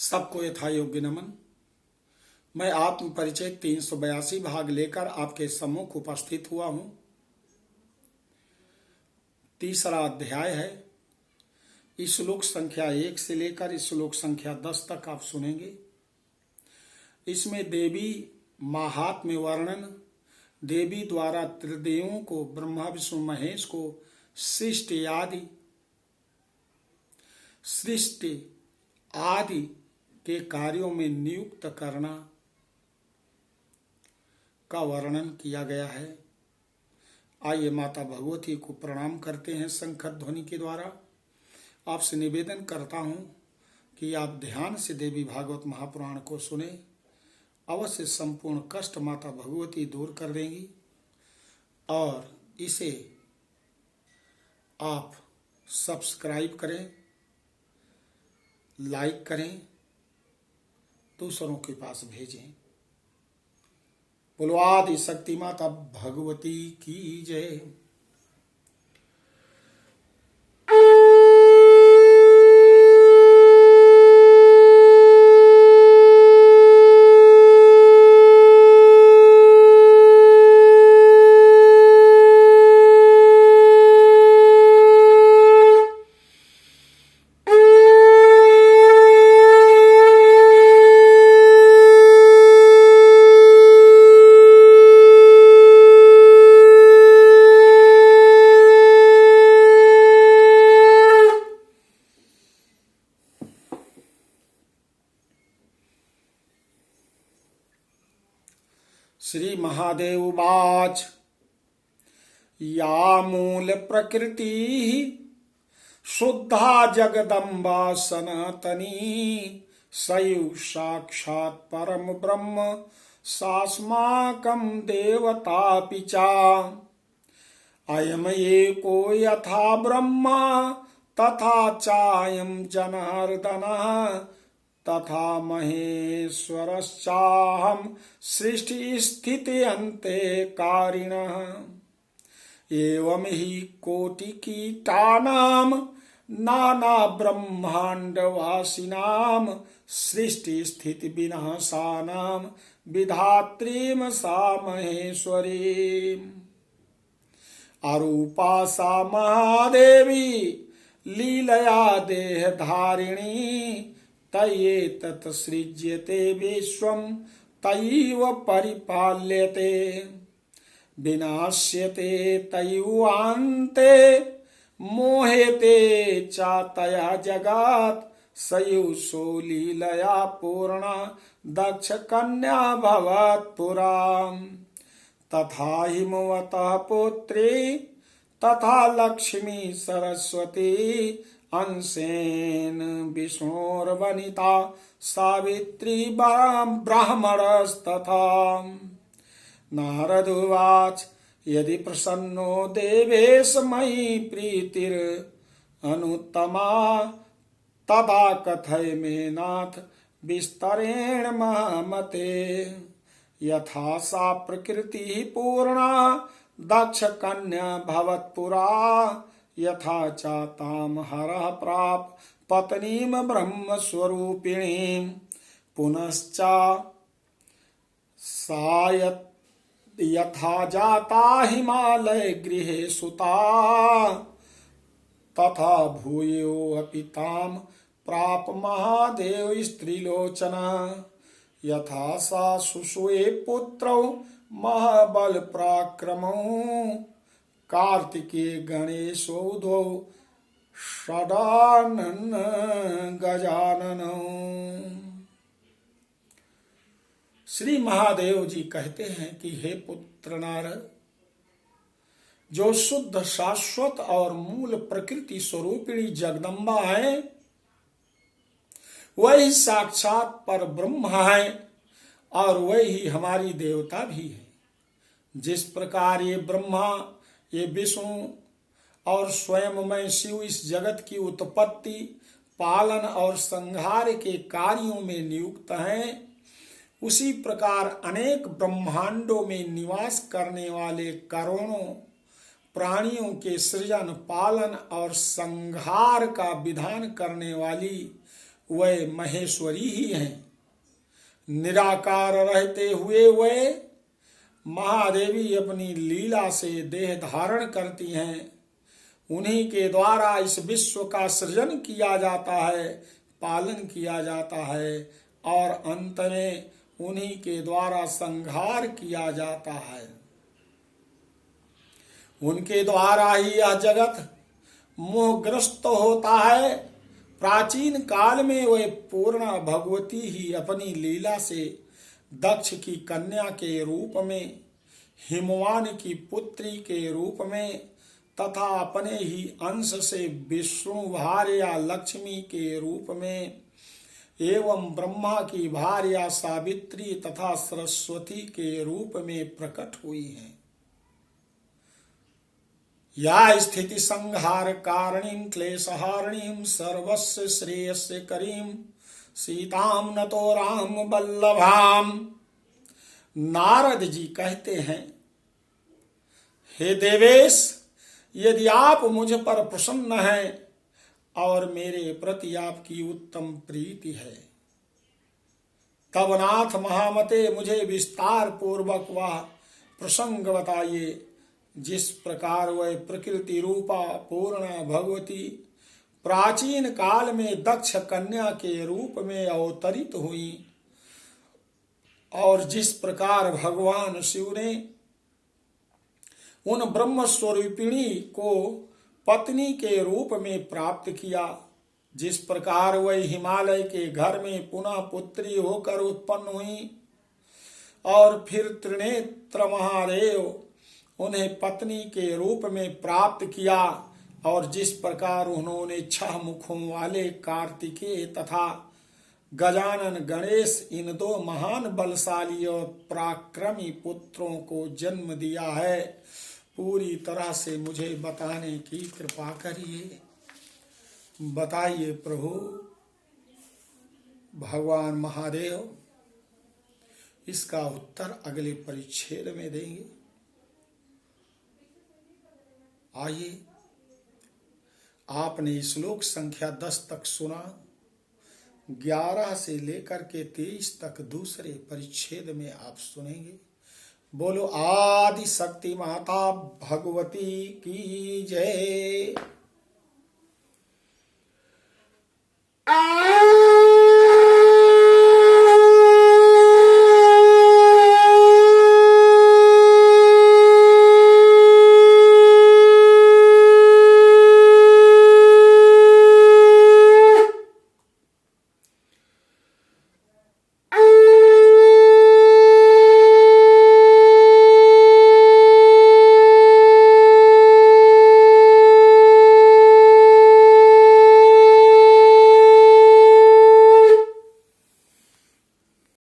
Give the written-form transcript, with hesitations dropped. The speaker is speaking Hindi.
सबको यथा योग्य नमन। मैं आत्म परिचय 382 भाग लेकर आपके सम्मुख उपस्थित हुआ हूं। तीसरा अध्याय है। श्लोक संख्या 1 से लेकर श्लोक संख्या 10 तक आप सुनेंगे। इसमें देवी महात्म्य वर्णन, देवी द्वारा त्रिदेवों को, ब्रह्मा विष्णु महेश को सृष्टि आदि के कार्यों में नियुक्त करना का वर्णन किया गया है। आइए माता भगवती को प्रणाम करते हैं शंकर ध्वनि के द्वारा। आपसे निवेदन करता हूं कि आप ध्यान से देवी भागवत महापुराण को सुने। अवश्य संपूर्ण कष्ट माता भगवती दूर कर देंगी और इसे आप सब्सक्राइब करें, लाइक करें, दूसरों के पास भेजें। बोलो आदि शक्ति माता भगवती की जय। श्री महादेव उवाच या मूल प्रकृति शुद्धा जगदम्बा सनातनी सयु साक्षात् परम ब्रह्म सास्माकं देवतापि च अयम एको यथा ब्रह्मा तथा चायं जनार्दनः तथा महेश्वरश्चाहं सृष्टि स्थिति अन्ते कारिणः एवं हि कोटिकीटानां नाना ब्रह्माण्डवासिनां सृष्टि स्थिति विनाशानां विधात्रीं सा महेश्वरीम् अरूपा सा महादेवी लीलया देहधारिणी तयेतत् सृज्यते विश्वं तयैव परिपाल्यते विनाश्यते तयैवान्ते मोहेते च तया जगात् सयुषो लीलया पूर्णा दक्ष कन्या भवत्पुरा तथा हिमवतः पुत्री तथा लक्ष्मी सरस्वती अंशेन विष्णोर्वनिता सावित्री ब्राह्मणस्तथा नारद उवाच यदि प्रसन्नो देवेश मयि प्रीतिर अनुत्तमा तदा कथय मे नाथ विस्तरेण महामते यथा सा प्रकृति पूर्णा दक्ष कन्या भवत्पुरा यथा चाताम हरः प्राप पत्नीम ब्रह्म स्वरूपिणीं पुनश्च सा यथा जाता हिमालय गृहे सुता तथा भूयो अपि ताम प्राप महादेव स्त्रीलोचना यथा सा सुषुवे पुत्रौ महाबल पराक्रमौ कार्तिके गणेशोधो षडानन गजाननौ। श्री महादेव जी कहते हैं कि हे पुत्र नारद, जो शुद्ध शाश्वत और मूल प्रकृति स्वरूपिणी जगदम्बा है वही साक्षात पर ब्रह्म है और वही हमारी देवता भी है। जिस प्रकार ये ब्रह्मा, ये विष्णु और स्वयं मैं शिव इस जगत की उत्पत्ति, पालन और संहार के कार्यों में नियुक्त हैं, उसी प्रकार अनेक ब्रह्मांडों में निवास करने वाले करोड़ों प्राणियों के सृजन, पालन और संहार का विधान करने वाली वह महेश्वरी ही हैं। निराकार रहते हुए वह महादेवी अपनी लीला से देह धारण करती हैं। उन्हीं के द्वारा इस विश्व का सृजन किया जाता है, पालन किया जाता है और अंत में उन्हीं के द्वारा संहार किया जाता है। उनके द्वारा ही यह जगत मोहग्रस्त होता है। प्राचीन काल में वह पूर्ण भगवती ही अपनी लीला से दक्ष की कन्या के रूप में, हिमवान की पुत्री के रूप में तथा अपने ही अंश से विष्णु भार्या लक्ष्मी के रूप में एवं ब्रह्मा की भार्या सावित्री तथा सरस्वती के रूप में प्रकट हुई हैं। या स्थिति संहार कारणीं क्लेशहारिणीं सर्वस्य श्रेयस्य करीं सीताम नतो राम वल्लभाम। नारद जी कहते हैं, हे देवेश, यदि आप मुझ पर प्रसन्न हैं और मेरे प्रति आपकी उत्तम प्रीति है, तब नाथ महामते मुझे विस्तार पूर्वक वह प्रसंग बताइए जिस प्रकार वह प्रकृति रूपा पूर्ण भगवती प्राचीन काल में दक्ष कन्या के रूप में अवतरित हुई और जिस प्रकार भगवान शिव ने उन ब्रह्म स्वरूपिणी को पत्नी के रूप में प्राप्त किया, जिस प्रकार वह हिमालय के घर में पुनः पुत्री होकर उत्पन्न हुई और फिर त्रिनेत्र महादेव उन्हें पत्नी के रूप में प्राप्त किया और जिस प्रकार उन्होंने 6 मुखों वाले कार्तिकेय तथा गजानन गणेश इन 2 महान बलशाली और पराक्रमी पुत्रों को जन्म दिया है, पूरी तरह से मुझे बताने की कृपा करिए। बताइए प्रभु। भगवान महादेव इसका उत्तर अगले परिच्छेद में देंगे। आइए, आपने श्लोक संख्या 10 तक सुना, 11 से लेकर के 23 तक दूसरे परिच्छेद में आप सुनेंगे। बोलो आदि शक्ति माता भगवती की जय।